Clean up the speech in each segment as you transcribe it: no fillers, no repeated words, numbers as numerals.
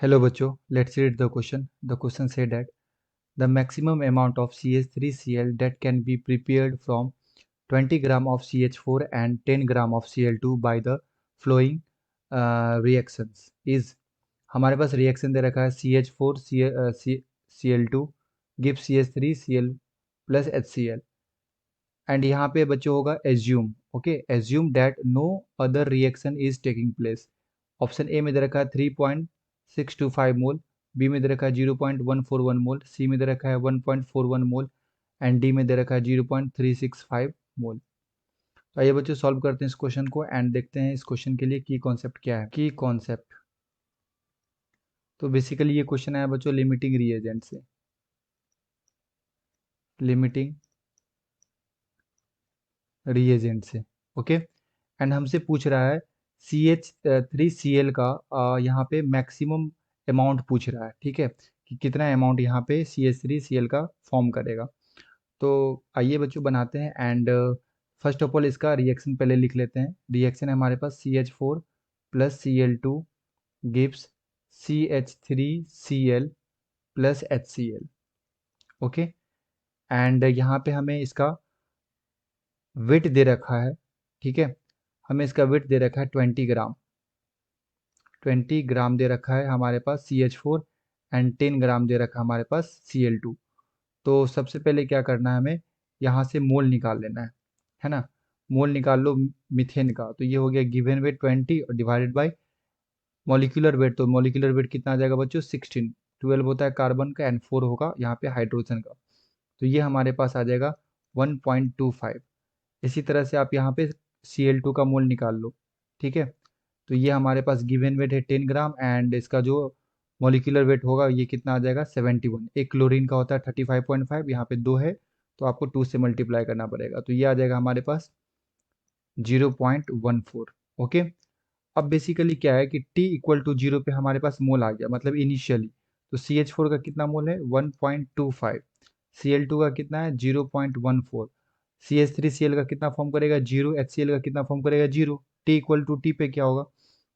Hello बच्चों, let's read the question. The question said that the maximum amount of CH3Cl that can be prepared from 20 gram of CH4 and 10 gram of Cl2 by the following reactions is। हमारे पास reaction दे रखा है CH4 Cl2 give CH3Cl plus HCl and यहाँ पे बच्चों होगा assume. Okay, assume that no other reaction is taking place. Option A में दे रखा है 3.625 मोल, बी में दे रखा है 0.141 मोल, सी में दे रखा है 1.41 मोल एंड डी में दे रखा है 0.365 मोल। तो आइए बच्चों सॉल्व करते हैं इस क्वेश्चन को एंड देखते हैं इस क्वेश्चन के लिए की कॉन्सेप्ट क्या है। की कॉन्सेप्ट तो बेसिकली ये क्वेश्चन है बच्चों लिमिटिंग रिएजेंट से। लिमिटिंग रिएजेंट से ओके। एंड हमसे पूछ रहा है CH3Cl का यहाँ पे मैक्सिमम अमाउंट पूछ रहा है। ठीक है, कि कितना अमाउंट यहाँ पे CH3Cl का फॉर्म करेगा। तो आइए बच्चों बनाते हैं एंड फर्स्ट ऑफ ऑल इसका रिएक्शन पहले लिख लेते हैं। रिएक्शन है हमारे पास CH4 plus Cl2 gives CH3Cl plus HCl। Okay, and यहाँ पे हमें इसका वेट दे रखा है। ठीक है, हमें इसका वेट दे रखा है 20 ग्राम। 20 ग्राम दे रखा है हमारे पास CH4 एंड 10 ग्राम दे रखा है हमारे पास Cl2। तो सबसे पहले क्या करना है, हमें यहाँ से मोल निकाल लेना है ना। मोल निकाल लो मीथेन का। तो ये हो गया गिवन वेट 20 और डिवाइडेड बाय मॉलिक्यूलर वेट। तो मॉलिक्यूलर वेट कितना आ जाएगा बच्चों 16। 12 होता है कार्बन का एंड 4 होगा यहाँ पे हाइड्रोजन का। तो ये हमारे पास आ जाएगा 1.25। इसी तरह से आप यहाँ पे Cl2 का मोल निकाल लो। ठीक है, तो ये हमारे पास गिवन वेट है 10 ग्राम एंड इसका जो मॉलिक्यूलर वेट होगा ये कितना आ जाएगा 71। एक क्लोरीन का होता है 35.5, यहाँ पे 2 है तो आपको 2 से मल्टीप्लाई करना पड़ेगा। तो ये आ जाएगा हमारे पास 0.14। ओके, अब बेसिकली क्या है कि t इक्वल टू 0 पे हमारे पास मोल आ गया, मतलब इनिशियली। तो CH4 का कितना मोल है 1.25, Cl2 का कितना है 0.14, CH3Cl का कितना फॉर्म करेगा 0, HCl का कितना फॉर्म करेगा 0। t इक्वल टू टी पे क्या होगा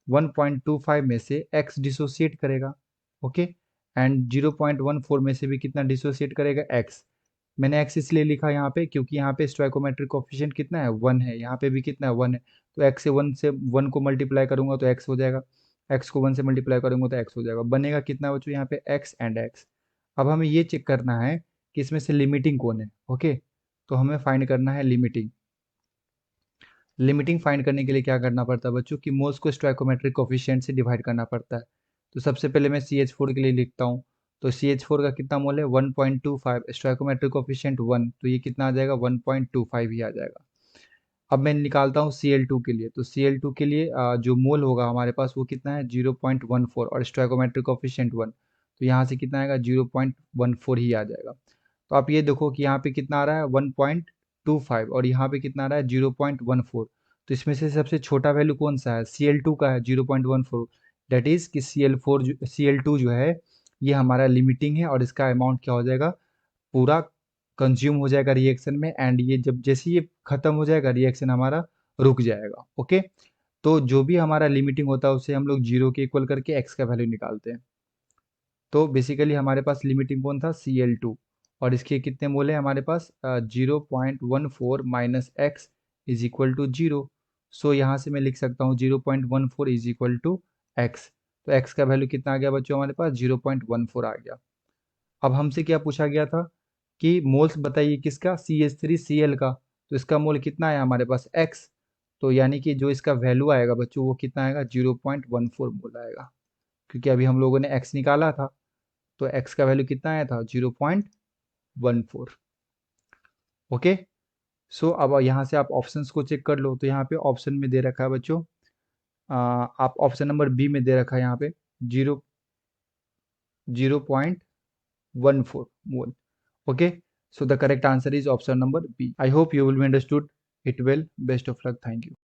1.25 में से x डिसोसिएट करेगा। ओके, एंड 0.14 में से भी कितना डिसोसिएट करेगा x। मैंने x इसलिए लिखा यहाँ पे क्योंकि यहाँ पे स्टोइकोमेट्रिक कोफिशिएंट कितना है 1 है, यहाँ पे भी कितना है 1 है। तो x से 1 को मल्टीप्लाई करूंगा तो x हो जाएगा, x को 1 से मल्टीप्लाई करूंगा तो x हो जाएगा। बनेगा कितना बच्चों यहाँ पे x एंड x। अब हमें ये चेक करना है कि इसमें से लिमिटिंग कौन है। ओके, तो हमें फाइंड करना है लिमिटिंग। लिमिटिंग फाइंड करने के लिए क्या करना पड़ता है बच्चों कि मोल्स को स्टोइकोमेट्रिक कोफिशिएंट से डिवाइड करना पड़ता है। तो सबसे पहले मैं CH4 के लिए लिखता हूँ। तो CH4 का कितना मोल है 1.25, स्टोइकोमेट्रिक कोफिशिएंट 1, तो ये कितना आ जाएगा 1.25 ही आ जाएगा। अब मैं निकालता हूँ Cl2 के लिए। तो Cl2 के लिए जो मोल होगा हमारे पास वो कितना है 0.14 और स्टोइकोमेट्रिक कोफिशिएंट 1, तो यहाँ से कितना आएगा 0.14 ही आ जाएगा। तो आप ये देखो कि यहाँ पे कितना आ रहा है 1.25 और यहाँ पे कितना आ रहा है 0.14। तो इसमें से सबसे छोटा वैल्यू कौन सा है Cl2 का है 0.14। दैट इज कि Cl2 जो है ये हमारा लिमिटिंग है और इसका अमाउंट क्या हो जाएगा पूरा कंज्यूम हो जाएगा रिएक्शन में एंड ये जब जैसे ये खत्म हो जाएगा रिएक्शन हमारा रुक जाएगा। ओके, तो जो भी हमारा लिमिटिंग होता है उसे हम लोग 0 के इक्वल करके x का वैल्यू निकालते हैं। तो बेसिकली हमारे पास लिमिटिंग कौन था Cl2 और इसके कितने मोल है हमारे पास 0.14 minus x is equal to 0। So यहाँ से मैं लिख सकता हूँ 0.14 इज इक्वल टू एक्स। तो x का वैल्यू कितना आ गया बच्चों हमारे पास 0.14 आ गया। अब हमसे क्या पूछा गया था कि मोल्स बताइए किसका CH3Cl का। तो इसका मोल कितना आया हमारे पास x। तो यानी कि जो इसका वैल्यू आएगा बच्चों वो कितना आएगा 0.14 मोल आएगा, क्योंकि अभी हम लोगों ने x निकाला था। तो x का वैल्यू कितना आया था 0.14। ओके, सो अब यहाँ से आप ऑप्शंस को चेक कर लो। तो यहाँ पे ऑप्शन में दे रखा है बच्चों आप ऑप्शन नंबर बी में दे रखा है यहाँ पे 0.14 मोल। Okay, so the correct answer is option number B. I hope you will be understood it well. Best of luck. Thank you.